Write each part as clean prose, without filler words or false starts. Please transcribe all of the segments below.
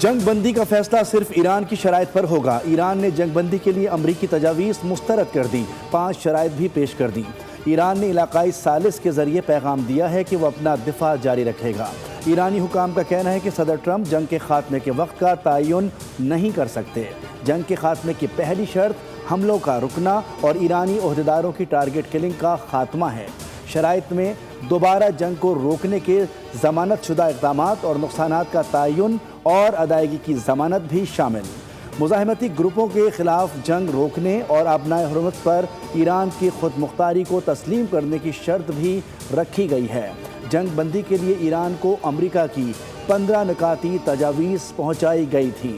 جنگ بندی کا فیصلہ صرف ایران کی شرائط پر ہوگا۔ ایران نے جنگ بندی کے لیے امریکی تجاویز مسترد کر دی، 5 شرائط بھی پیش کر دی۔ ایران نے علاقائی ثالث کے ذریعے پیغام دیا ہے کہ وہ اپنا دفاع جاری رکھے گا۔ ایرانی حکام کا کہنا ہے کہ صدر ٹرمپ جنگ کے خاتمے کے وقت کا تعین نہیں کر سکتے۔ جنگ کے خاتمے کی پہلی شرط حملوں کا رکنا اور ایرانی عہدیداروں کی ٹارگٹ کلنگ کا خاتمہ ہے۔ شرائط میں دوبارہ جنگ کو روکنے کے ضمانت شدہ اقدامات اور نقصانات کا تعین اور ادائیگی کی ضمانت بھی شامل۔ مزاحمتی گروپوں کے خلاف جنگ روکنے اور ابنائے حرمت پر ایران کی خود مختاری کو تسلیم کرنے کی شرط بھی رکھی گئی ہے۔ جنگ بندی کے لیے ایران کو امریکہ کی 15 نکاتی تجاویز پہنچائی گئی تھی۔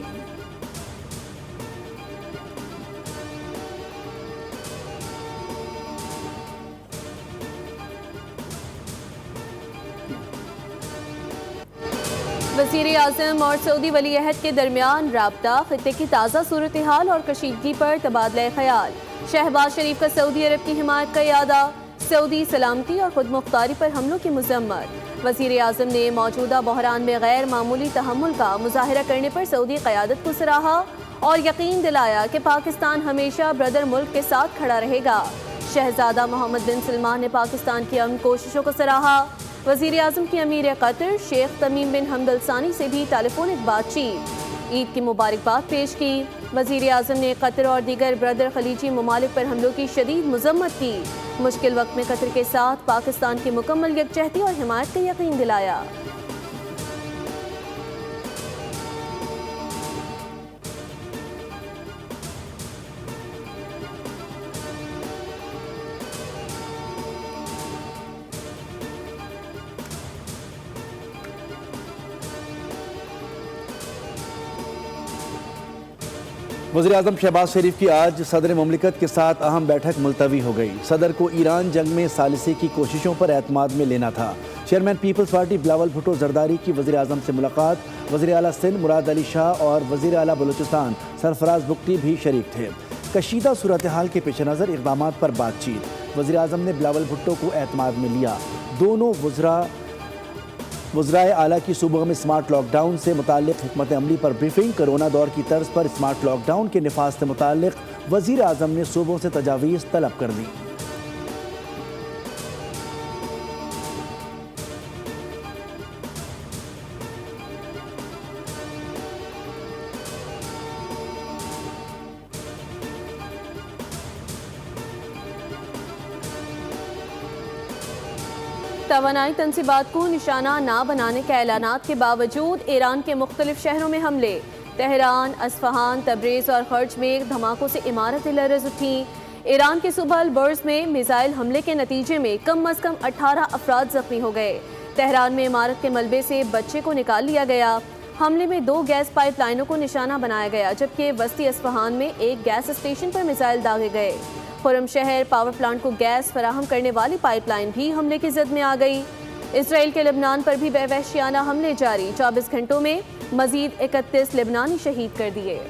وزیر اعظم اور سعودی ولی عہد کے درمیان رابطہ، خطے کی تازہ صورتحال اور کشیدگی پر تبادلہ خیال۔ شہباز شریف کا سعودی عرب کی حمایت کا اعادہ، سعودی سلامتی اور خود مختاری پر حملوں کی مذمت۔ وزیر اعظم نے موجودہ بحران میں غیر معمولی تحمل کا مظاہرہ کرنے پر سعودی قیادت کو سراہا اور یقین دلایا کہ پاکستان ہمیشہ بردر ملک کے ساتھ کھڑا رہے گا۔ شہزادہ محمد بن سلمان نے پاکستان کی امن کوششوں کو سراہا۔ وزیر اعظم کی امیر قطر شیخ تمیم بن حمد الثانی سے بھی ٹیلی فونک بات چیت، عید کی مبارکباد پیش کی۔ وزیر اعظم نے قطر اور دیگر بردر خلیجی ممالک پر حملوں کی شدید مذمت کی۔ مشکل وقت میں قطر کے ساتھ پاکستان کی مکمل یکجہتی اور حمایت کا یقین دلایا۔ وزیر اعظم شہباز شریف کی آج صدر مملکت کے ساتھ اہم بیٹھک ملتوی ہو گئی۔ صدر کو ایران جنگ میں ثالثی کی کوششوں پر اعتماد میں لینا تھا۔ چیئرمین پیپلز پارٹی بلاول بھٹو زرداری کی وزیر اعظم سے ملاقات، وزیر اعلیٰ سندھ مراد علی شاہ اور وزیر اعلیٰ بلوچستان سرفراز بگٹی بھی شریک تھے۔ کشیدہ صورتحال کے پیش نظر اقدامات پر بات چیت، وزیر اعظم نے بلاول بھٹو کو اعتماد میں لیا۔ دونوں وزرائے اعلیٰ کی صوبوں میں سمارٹ لاک ڈاؤن سے متعلق حکمت عملی پر بریفنگ، کرونا دور کی طرز پر سمارٹ لاک ڈاؤن کے نفاذ سے متعلق وزیر اعظم نے صوبوں سے تجاویز طلب کر دی۔ توانائی تنصیبات کو نشانہ نہ بنانے کے اعلانات کے باوجود ایران کے مختلف شہروں میں حملے۔ تہران، اصفہان، تبریز اور خرج میں دھماکوں سے عمارتیں لرز اٹھیں۔ ایران کے صوبہ البرز میں میزائل حملے کے نتیجے میں کم از کم 18 افراد زخمی ہو گئے۔ تہران میں عمارت کے ملبے سے بچے کو نکال لیا گیا۔ حملے میں 2 گیس پائپ لائنوں کو نشانہ بنایا گیا، جبکہ وسطی اصفہان میں ایک گیس اسٹیشن پر میزائل داغے گئے۔ خرم شہر پاور پلانٹ کو گیس فراہم کرنے والی پائپ لائن بھی حملے کی زد میں آ گئی۔ اسرائیل کے لبنان پر بھی وحشیانہ حملے جاری، 24 گھنٹوں میں مزید 31 لبنانی شہید کر دیے۔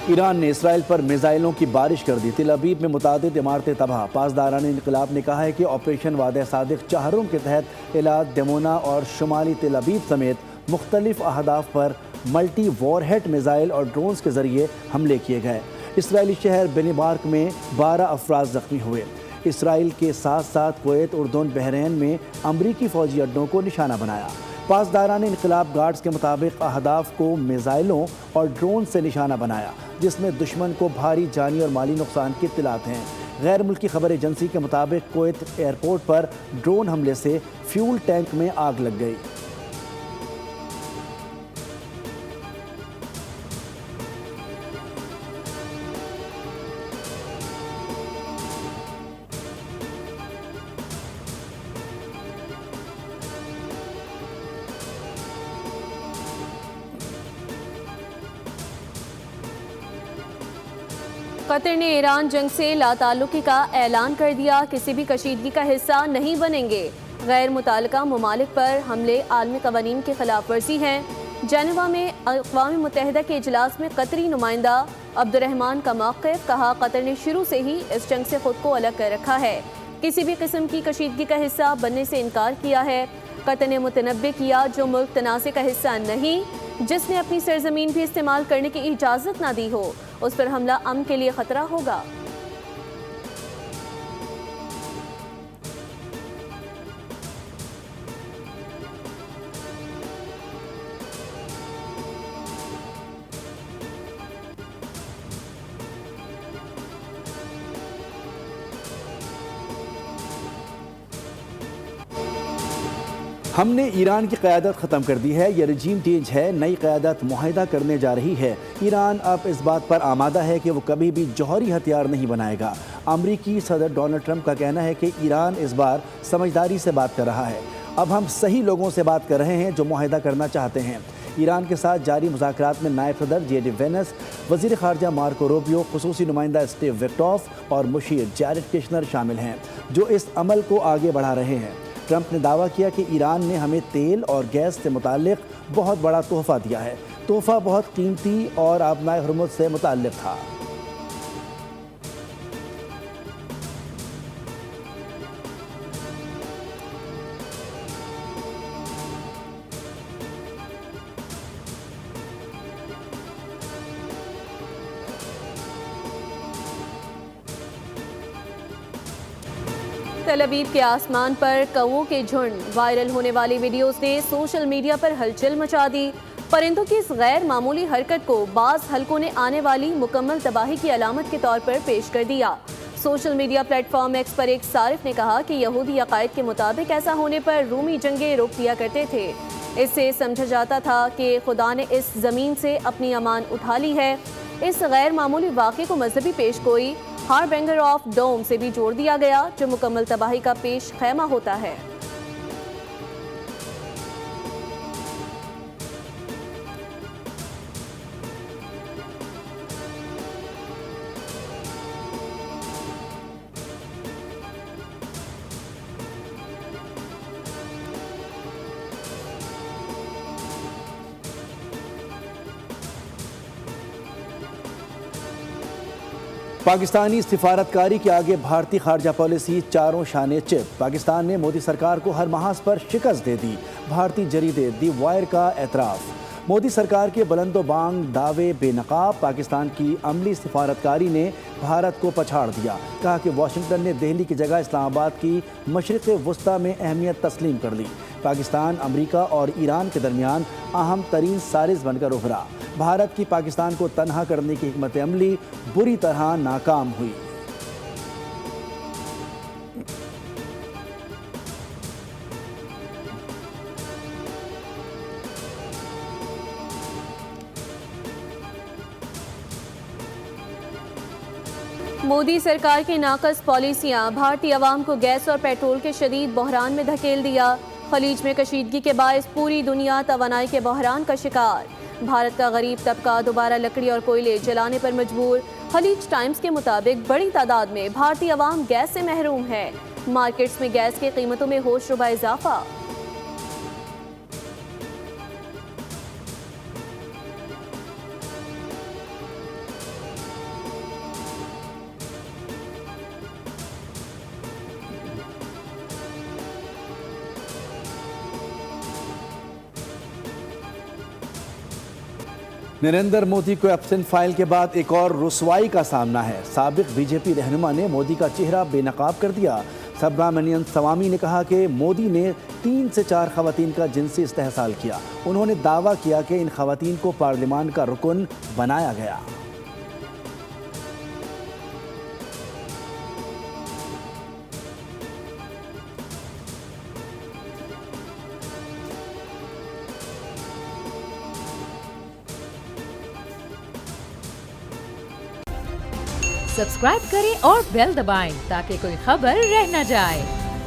ایران نے اسرائیل پر میزائلوں کی بارش کر دی، تل ابیب میں متعدد عمارتیں تباہ۔ پاسداران انقلاب نے کہا ہے کہ آپریشن وعدہ صادق چہارم کے تحت ایلات، ڈیمونا اور شمالی تل ابیب سمیت مختلف اہداف پر ملٹی وار ہیڈ میزائل اور ڈرونز کے ذریعے حملے کیے گئے۔ اسرائیلی شہر بنی بارک میں 12 افراد زخمی ہوئے۔ اسرائیل کے ساتھ ساتھ کویت، اردن، بحرین میں امریکی فوجی اڈوں کو نشانہ بنایا۔ پاسداران انقلاب گارڈز کے مطابق اہداف کو میزائلوں اور ڈرون سے نشانہ بنایا، جس میں دشمن کو بھاری جانی اور مالی نقصان کی اطلاعات ہیں۔ غیر ملکی خبر ایجنسی کے مطابق کویت ایئرپورٹ پر ڈرون حملے سے فیول ٹینک میں آگ لگ گئی۔ قطر نے ایران جنگ سے لا تعلقی کا اعلان کر دیا، کسی بھی کشیدگی کا حصہ نہیں بنیں گے۔ غیر متعلقہ ممالک پر حملے عالمی قوانین کی خلاف ورزی ہیں۔ جنیوا میں اقوام متحدہ کے اجلاس میں قطری نمائندہ عبد الرحمان کا موقف، کہا قطر نے شروع سے ہی اس جنگ سے خود کو الگ کر رکھا ہے، کسی بھی قسم کی کشیدگی کا حصہ بننے سے انکار کیا ہے۔ قطر نے متنبہ کیا، جو ملک تنازع کا حصہ نہیں، جس نے اپنی سرزمین بھی استعمال کرنے کی اجازت نہ دی ہو، اس پر حملہ امن کے لیے خطرہ ہوگا۔ ہم نے ایران کی قیادت ختم کر دی ہے، یہ رجیم چینج ہے، نئی قیادت معاہدہ کرنے جا رہی ہے۔ ایران اب اس بات پر آمادہ ہے کہ وہ کبھی بھی جوہری ہتھیار نہیں بنائے گا۔ امریکی صدر ڈونلڈ ٹرمپ کا کہنا ہے کہ ایران اس بار سمجھداری سے بات کر رہا ہے۔ اب ہم صحیح لوگوں سے بات کر رہے ہیں جو معاہدہ کرنا چاہتے ہیں۔ ایران کے ساتھ جاری مذاکرات میں نائب صدر جے ڈی وینس، وزیر خارجہ مارکو روبیو، خصوصی نمائندہ اسٹیو وٹکوف اور مشیر جیریڈ کشنر شامل ہیں، جو اس عمل کو آگے بڑھا رہے ہیں۔ ٹرمپ نے دعویٰ کیا کہ ایران نے ہمیں تیل اور گیس سے متعلق بہت بڑا تحفہ دیا ہے، تحفہ بہت قیمتی اور آبنائے ہرمز سے متعلق تھا۔ تل ابیب کے آسمان پر کووں کے جھنڈ، وائرل ہونے والی ویڈیوز نے سوشل میڈیا پر ہلچل مچا دی۔ پرندوں کی اس غیر معمولی حرکت کو بعض حلقوں نے آنے والی مکمل تباہی کی علامت کے طور پر پیش کر دیا۔ Social media platform X پر ایک صارف نے کہا کہ یہودی عقائد کے مطابق ایسا ہونے پر رومی جنگیں روک دیا کرتے تھے، اس سے سمجھا جاتا تھا کہ خدا نے اس زمین سے اپنی امان اٹھا لی ہے۔ اس غیر معمولی واقعے کو مذہبی پیش گوئی ہاربنگر آف ڈوم سے بھی جوڑ دیا گیا، جو مکمل تباہی کا پیش خیمہ ہوتا ہے۔ پاکستانی سفارتکاری کے آگے بھارتی خارجہ پالیسی چاروں شانے چپ، پاکستان نے مودی سرکار کو ہر محاذ پر شکست دے دی، بھارتی جریدے دی وائر کا اعتراف۔ مودی سرکار کے بلند و بانگ دعوے بے نقاب، پاکستان کی عملی سفارتکاری نے بھارت کو پچھاڑ دیا، کہا کہ واشنگٹن نے دہلی کی جگہ اسلام آباد کی مشرق وسطیٰ میں اہمیت تسلیم کر لی۔ پاکستان امریکہ اور ایران کے درمیان اہم ترین سازش بن کر ابھرا۔ بھارت کی پاکستان کو تنہا کرنے کی حکمت عملی بری طرح ناکام ہوئی۔ مودی سرکار کی ناقص پالیسیاں بھارتی عوام کو گیس اور پیٹرول کے شدید بحران میں دھکیل دیا۔ خلیج میں کشیدگی کے باعث پوری دنیا توانائی کے بحران کا شکار۔ بھارت کا غریب طبقہ دوبارہ لکڑی اور کوئلے جلانے پر مجبور۔ خلیج ٹائمز کے مطابق بڑی تعداد میں بھارتی عوام گیس سے محروم ہے۔ مارکیٹس میں گیس کی قیمتوں میں ہوش ربا اضافہ۔ نریندر مودی کو ایبسنٹ فائل کے بعد ایک اور رسوائی کا سامنا ہے۔ سابق بی جے پی رہنما نے مودی کا چہرہ بے نقاب کر دیا۔ سبرامنین سوامی نے کہا کہ مودی نے 3 سے 4 خواتین کا جنسی استحصال کیا۔ انہوں نے دعویٰ کیا کہ ان خواتین کو پارلیمان کا رکن بنایا گیا۔ سبسکرائب کریں اور بیل دبائیں تاکہ کوئی خبر رہ نہ جائے۔